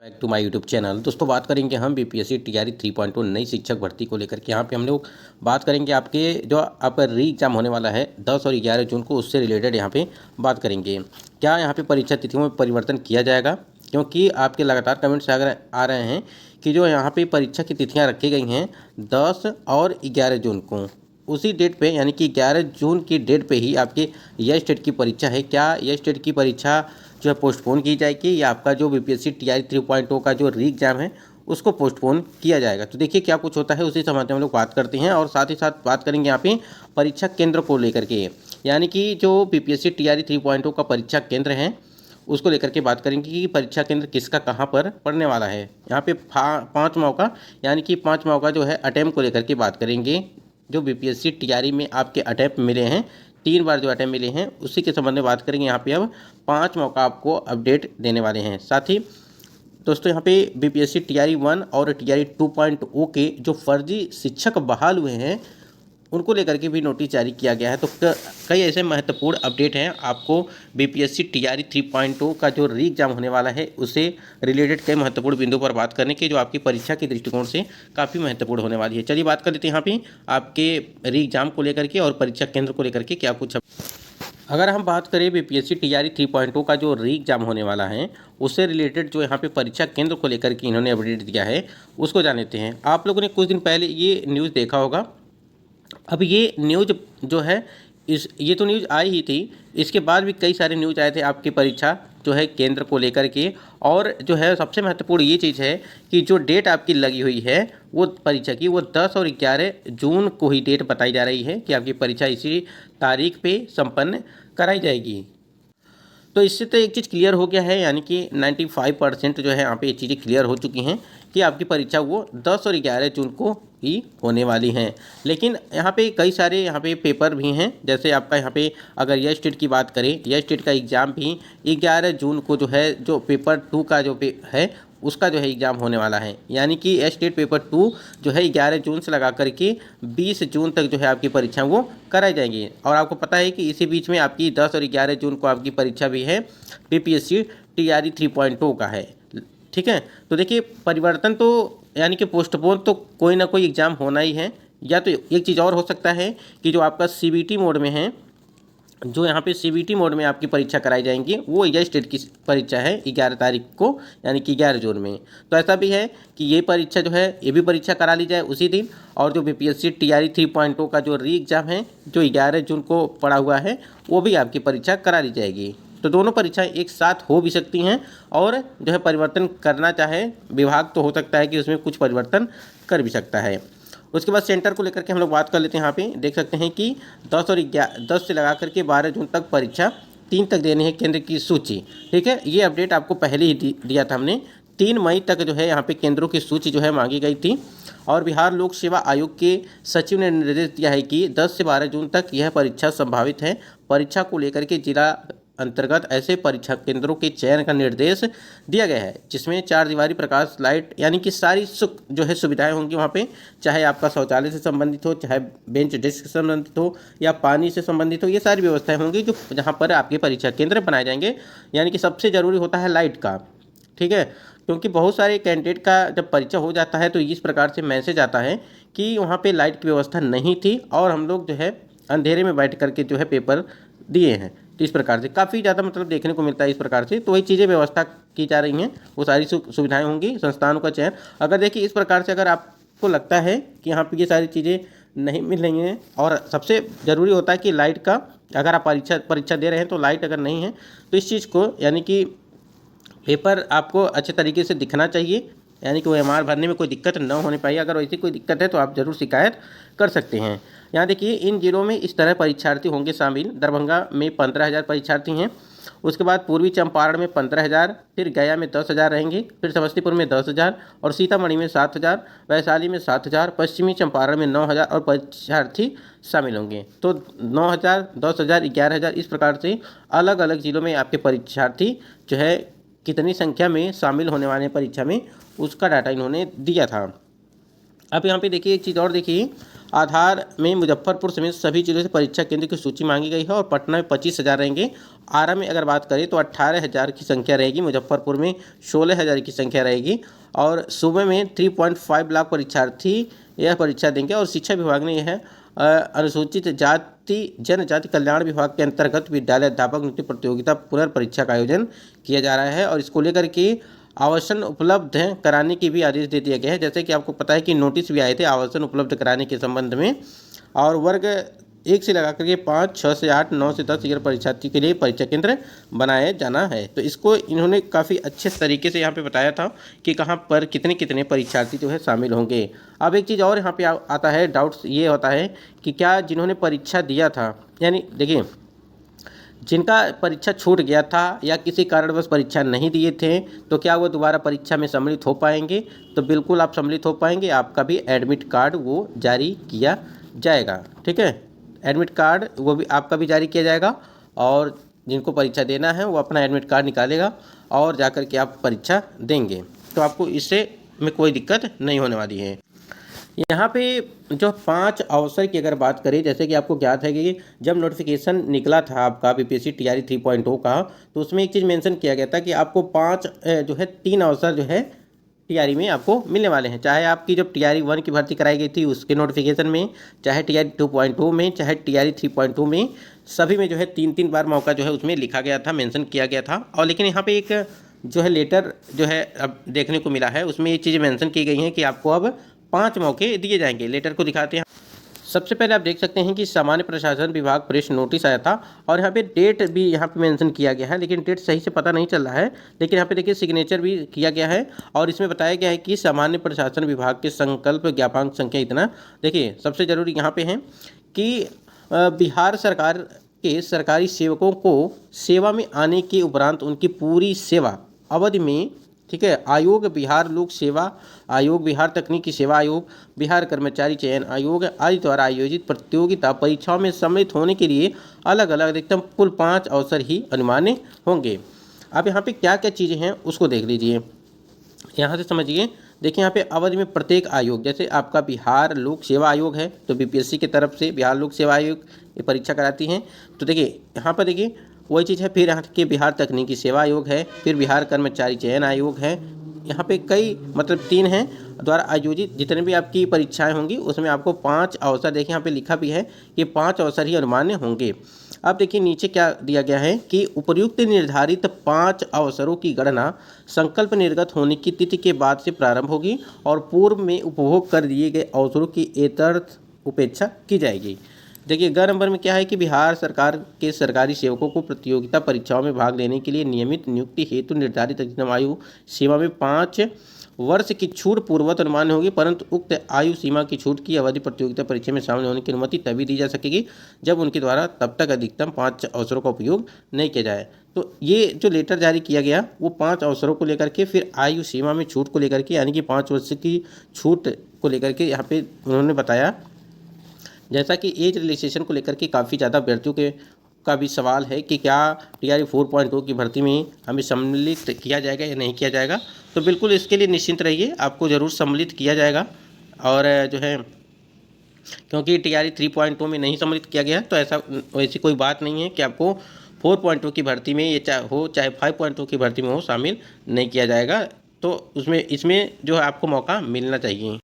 Back to my YouTube channel. दोस्तों बात करेंगे हम बीपीएससी टीआरई 3.0 नई शिक्षक भर्ती को लेकर के। यहाँ पे हम लोग बात करेंगे आपके जो आपका री एग्जाम होने वाला है 10 और 11 जून को, उससे रिलेटेड यहाँ पे बात करेंगे। क्या यहाँ पे परीक्षा तिथियों में परिवर्तन किया जाएगा, क्योंकि आपके लगातार कमेंट्स अगर आ रहे हैं कि जो यहाँ पे परीक्षा की तिथियाँ रखी गई हैं 10 और 11 जून को, उसी डेट पे यानी कि 11 जून की डेट पे ही आपकी यह स्टेट की परीक्षा है। क्या यह स्टेट की परीक्षा जो है पोस्टपोन की जाएगी या आपका जो बीपीएससी टीआरई 3.0 का जो री एग्जाम है उसको पोस्टपोन किया जाएगा? तो देखिए क्या कुछ होता है उसी संबंध में हम लोग बात करते हैं, और साथ ही साथ बात करेंगे यहाँ पे परीक्षा केंद्र को लेकर के, यानी कि जो बीपीएससी टीआरई 3.0 का परीक्षा केंद्र है उसको लेकर के बात करेंगे कि परीक्षा केंद्र किसका कहाँ पर पड़ने वाला है। यहाँ पे 5 मौका यानी कि 5 मौका जो है अटैम्प्ट को लेकर के बात करेंगे। जो बीपीएससी टीआरई में आपके अटैम्प्ट मिले हैं 3 बार जो अटैम्प्ट मिले हैं उसी के संबंध में बात करेंगे। यहाँ पे अब 5 मौका आपको अपडेट देने वाले हैं। साथ ही दोस्तों यहाँ पे बीपीएससी टीआरई 1 और टीआरई 2.0 के जो फर्जी शिक्षक बहाल हुए हैं उनको लेकर के भी नोटिस जारी किया गया है। तो कई ऐसे महत्वपूर्ण अपडेट हैं आपको बीपीएससी टीआरई 3.0 का जो री एग्जाम होने वाला है उससे रिलेटेड कई महत्वपूर्ण बिंदु पर बात करने की, जो आपकी परीक्षा के दृष्टिकोण से काफ़ी महत्वपूर्ण होने वाली है। चलिए बात कर लेते हैं यहाँ पे आपके री एग्जाम को लेकर के और परीक्षा केंद्र को लेकर के क्या कुछ। अगर हम बात करें बीपीएससी टीआरई 3.0 का जो री एग्जाम होने वाला है उससे रिलेटेड जो यहाँ पे परीक्षा केंद्र को लेकर के इन्होंने अपडेट दिया है उसको जान लेते हैं। आप लोगों ने कुछ दिन पहले ये न्यूज़ देखा होगा। अब ये न्यूज़ जो है ये तो न्यूज़ आई ही थी, इसके बाद भी कई सारे न्यूज़ आए थे आपकी परीक्षा जो है केंद्र को लेकर के। और जो है सबसे महत्वपूर्ण ये चीज़ है कि जो डेट आपकी लगी हुई है वो परीक्षा की वो 10 और 11 जून को ही डेट बताई जा रही है कि आपकी परीक्षा इसी तारीख पे संपन्न कराई जाएगी। तो इससे तो एक चीज़ क्लियर हो गया है, यानी कि 95% जो है यहाँ पे ये चीज़ें क्लियर हो चुकी हैं कि आपकी परीक्षा वो 10 और 11 जून को ही होने वाली हैं। लेकिन यहाँ पे कई सारे यहाँ पे पेपर भी हैं, जैसे आपका यहाँ पे अगर यह स्टेट की बात करें, यह स्टेट का एग्ज़ाम भी 11 जून को जो है जो पेपर 2 का जो है उसका जो है एग्ज़ाम होने वाला है। यानी कि स्टेट पेपर 2 जो है 11 जून से लगा करके 20 जून तक जो है आपकी परीक्षा वो कराई जाएंगी। और आपको पता है कि इसी बीच में आपकी 10 और 11 जून को आपकी परीक्षा भी है बीपीएससी टीआरई 3.0 का है। ठीक है, तो देखिए परिवर्तन तो यानी कि पोस्टपोन तो कोई ना कोई एग्ज़ाम होना ही है। या तो एक चीज़ और हो सकता है कि जो आपका सीबीटी मोड में है, जो यहाँ पे सीबीटी मोड में आपकी परीक्षा कराई जाएंगी वो यह स्टेट की परीक्षा है 11 तारीख को, यानी कि 11 जून में। तो ऐसा भी है कि ये परीक्षा जो है ये भी परीक्षा करा ली जाए उसी दिन, और जो बीपीएससी टीआरई 3.0 का जो री एग्ज़ाम है जो 11 जून को पड़ा हुआ है वो भी आपकी परीक्षा करा ली जाएगी। तो दोनों परीक्षाएं एक साथ हो भी सकती हैं, और जो है परिवर्तन करना चाहे विभाग तो हो सकता है कि उसमें कुछ परिवर्तन कर भी सकता है। उसके बाद सेंटर को लेकर के हम लोग बात कर लेते हैं। यहाँ पे देख सकते हैं कि 10 से लगा करके 12 जून तक परीक्षा 3 तक देनी है केंद्र की सूची। ठीक है, ये अपडेट आपको पहले ही दिया था हमने। 3 मई तक जो है यहाँ पे केंद्रों की सूची जो है मांगी गई थी, और बिहार लोक सेवा आयोग के सचिव ने निर्देश दिया है कि 10 से 12 जून तक यह परीक्षा संभावित है। परीक्षा को लेकर के जिला अंतर्गत ऐसे परीक्षा केंद्रों के चयन का निर्देश दिया गया है, जिसमें 4 दीवारी प्रकाश लाइट यानी कि सारी जो है सुविधाएं होंगी वहाँ पे, चाहे आपका शौचालय से संबंधित हो, चाहे बेंच डेस्क से संबंधित हो या पानी से संबंधित हो, ये सारी व्यवस्थाएं होंगी जो जहाँ पर आपके परीक्षा केंद्र बनाए जाएंगे। यानी कि सबसे ज़रूरी होता है लाइट का। ठीक है, क्योंकि बहुत सारे कैंडिडेट का जब परीक्षा हो जाता है तो इस प्रकार से मैसेज आता है कि वहाँ पर लाइट की व्यवस्था नहीं थी और हम लोग जो है अंधेरे में बैठ करके जो है पेपर दिए हैं। तो इस प्रकार से काफ़ी ज़्यादा मतलब देखने को मिलता है इस प्रकार से। तो वही चीज़ें व्यवस्था की जा रही हैं, वो सारी सुविधाएं होंगी, संस्थानों का चयन। अगर देखिए इस प्रकार से अगर आपको लगता है कि यहाँ पे ये सारी चीज़ें नहीं मिल रही हैं, और सबसे ज़रूरी होता है कि लाइट का, अगर आप परीक्षा दे रहे हैं तो लाइट अगर नहीं है तो इस चीज़ को यानी कि पेपर आपको अच्छे तरीके से दिखना चाहिए, यानी कि OMR भरने में कोई दिक्कत न होने पाई। अगर वैसी कोई दिक्कत है तो आप ज़रूर शिकायत कर सकते हैं। यहाँ देखिए इन जिलों में इस तरह परीक्षार्थी होंगे शामिल। दरभंगा में 15,000 परीक्षार्थी हैं, उसके बाद पूर्वी चंपारण में 15,000, फिर गया में 10,000 रहेंगे, फिर समस्तीपुर में 10,000 और सीतामढ़ी में 7,000, वैशाली में 7,000, पश्चिमी चंपारण में 9,000 और परीक्षार्थी शामिल होंगे। तो 9,000, 10,000, 11,000 इस प्रकार से अलग अलग जिलों में आपके परीक्षार्थी जो है कितनी संख्या में शामिल होने वाले परीक्षा में उसका डाटा इन्होंने दिया था। अब यहाँ पे देखिए एक चीज़ और देखिए, आधार में मुजफ्फरपुर समेत सभी जिलों से परीक्षा केंद्र की सूची मांगी गई है और पटना में 25,000 रहेंगे। आरा में अगर बात करें तो 18,000 की संख्या रहेगी, मुजफ्फरपुर में 16,000 की संख्या रहेगी और सूबे में 3.5 लाख परीक्षार्थी यह परीक्षा देंगे। और शिक्षा विभाग ने यह अनुसूचित जाति जनजाति कल्याण विभाग के अंतर्गत विद्यालय अध्यापक नियुक्ति प्रतियोगिता पुनर्परीक्षा का आयोजन किया जा रहा है और इसको लेकर के आवासन उपलब्ध कराने की भी आदेश दे दिया गया है। जैसे कि आपको पता है कि नोटिस भी आए थे आवासन उपलब्ध कराने के संबंध में, और वर्ग 1 से लगा करके 5, 6 से 8, 9 से 10 ईयर परीक्षार्थी के लिए परीक्षा केंद्र बनाया जाना है। तो इसको इन्होंने काफ़ी अच्छे तरीके से यहाँ पे बताया था कि कहाँ पर कितने कितने परीक्षार्थी जो है शामिल होंगे। अब एक चीज़ और यहाँ पे आता है, डाउट्स ये होता है कि क्या जिन्होंने परीक्षा दिया था, यानी देखिए जिनका परीक्षा छूट गया था या किसी कारणवश परीक्षा नहीं दिए थे, तो क्या वो दोबारा परीक्षा में सम्मिलित हो पाएंगे? तो बिल्कुल आप सम्मिलित हो पाएंगे, आपका भी एडमिट कार्ड वो जारी किया जाएगा। ठीक है, एडमिट कार्ड वो भी आपका भी जारी किया जाएगा और जिनको परीक्षा देना है वो अपना एडमिट कार्ड निकालेगा और जाकर के आप परीक्षा देंगे, तो आपको इससे में कोई दिक्कत नहीं होने वाली है। यहाँ पे जो 5 अवसर की अगर बात करें, जैसे कि आपको ज्ञात है कि जब नोटिफिकेशन निकला था आपका बीपीएससी टीआरई 3.0 का, तो उसमें एक चीज़ मेंशन किया गया था कि आपको 3 अवसर जो है टीआरई में आपको मिलने वाले हैं। चाहे आपकी जब टीआरई 1 की भर्ती कराई गई थी उसके नोटिफिकेशन में, चाहे टीआरई 2.0 में, चाहे टीआरई 3.0 में, सभी में जो है 3-3 बार मौका जो है उसमें लिखा गया था, मेंशन किया गया था। और लेकिन यहाँ पे एक जो है लेटर जो है अब देखने को मिला है, उसमें ये चीज़ें मेंशन की गई हैं कि आपको अब 5 मौके दिए जाएंगे। लेटर को दिखाते हैं। सबसे पहले आप देख सकते हैं कि सामान्य प्रशासन विभाग प्रेस नोटिस आया था और यहाँ पे डेट भी यहाँ पे मेंशन किया गया है, लेकिन डेट सही से पता नहीं चल रहा है। लेकिन यहाँ पे देखिए सिग्नेचर भी किया गया है और इसमें बताया गया है कि सामान्य प्रशासन विभाग के संकल्प ज्ञापक संख्या इतना। देखिए सबसे जरूरी यहाँ पे है कि बिहार सरकार के सरकारी सेवकों को सेवा में आने के उपरांत उनकी पूरी सेवा अवधि में, ठीक है, आयोग बिहार लोक सेवा आयोग, बिहार तकनीकी सेवा आयोग, बिहार कर्मचारी चयन आयोग आदि द्वारा आयोजित प्रतियोगिता परीक्षाओं में सम्मिलित होने के लिए अलग अलग अधिकतम कुल 5 अवसर ही अनुमान्य होंगे। अब यहाँ पे क्या क्या चीज़ें हैं उसको देख लीजिए, यहाँ से समझिए। देखिए यहाँ पे अवधि में प्रत्येक आयोग, जैसे आपका बिहार लोक सेवा आयोग है तो बीपीएससी की तरफ से बिहार लोक सेवा आयोग ये परीक्षा कराती हैं। तो देखिए यहाँ पर देखिए वही चीज़ है। फिर यहाँ के बिहार तकनीकी सेवा आयोग है, फिर बिहार कर्मचारी चयन आयोग है। यहाँ पे कई मतलब 3 हैं द्वारा आयोजित जितने भी आपकी परीक्षाएं होंगी उसमें आपको 5 अवसर, देखिए यहाँ पे लिखा भी है कि 5 अवसर ही अनुमान्य होंगे। अब देखिए नीचे क्या दिया गया है कि उपर्युक्त निर्धारित 5 अवसरों की गणना संकल्प निर्गत होने की तिथि के बाद से प्रारंभ होगी और पूर्व में उपभोग कर दिए गए अवसरों की यथार्थ उपेक्षा की जाएगी। देखिए ग नंबर में क्या है कि बिहार सरकार के सरकारी सेवकों को प्रतियोगिता परीक्षाओं में भाग लेने के लिए नियमित नियुक्ति हेतु निर्धारित अधिकतम आयु सीमा में 5 वर्ष की छूट पूर्ववत अनुमान होगी, परंतु उक्त आयु सीमा की छूट की अवधि प्रतियोगिता परीक्षा में शामिल होने की अनुमति तभी दी जा सकेगी जब उनके द्वारा तब तक अधिकतम 5 अवसरों का उपयोग नहीं किया जाए। तो ये जो लेटर जारी किया गया वो 5 अवसरों को लेकर के, फिर आयु सीमा में छूट को लेकर के, यानी कि 5 वर्ष की छूट को लेकर के यहाँ पे उन्होंने बताया। जैसा कि एज रिलैक्सेशन को लेकर के काफ़ी ज़्यादा अभ्यर्थियों के का भी सवाल है कि क्या टीआरई 4.0 की भर्ती में हमें सम्मिलित किया जाएगा या नहीं किया जाएगा, तो बिल्कुल इसके लिए निश्चिंत रहिए, आपको ज़रूर सम्मिलित किया जाएगा। और जो है क्योंकि टीआरई 3.0 में नहीं सम्मिलित किया गया तो ऐसी कोई बात नहीं है कि आपको 4.0 की भर्ती में ये चाहे 5.0 की भर्ती में हो शामिल नहीं किया जाएगा। तो इसमें जो है आपको मौका मिलना चाहिए।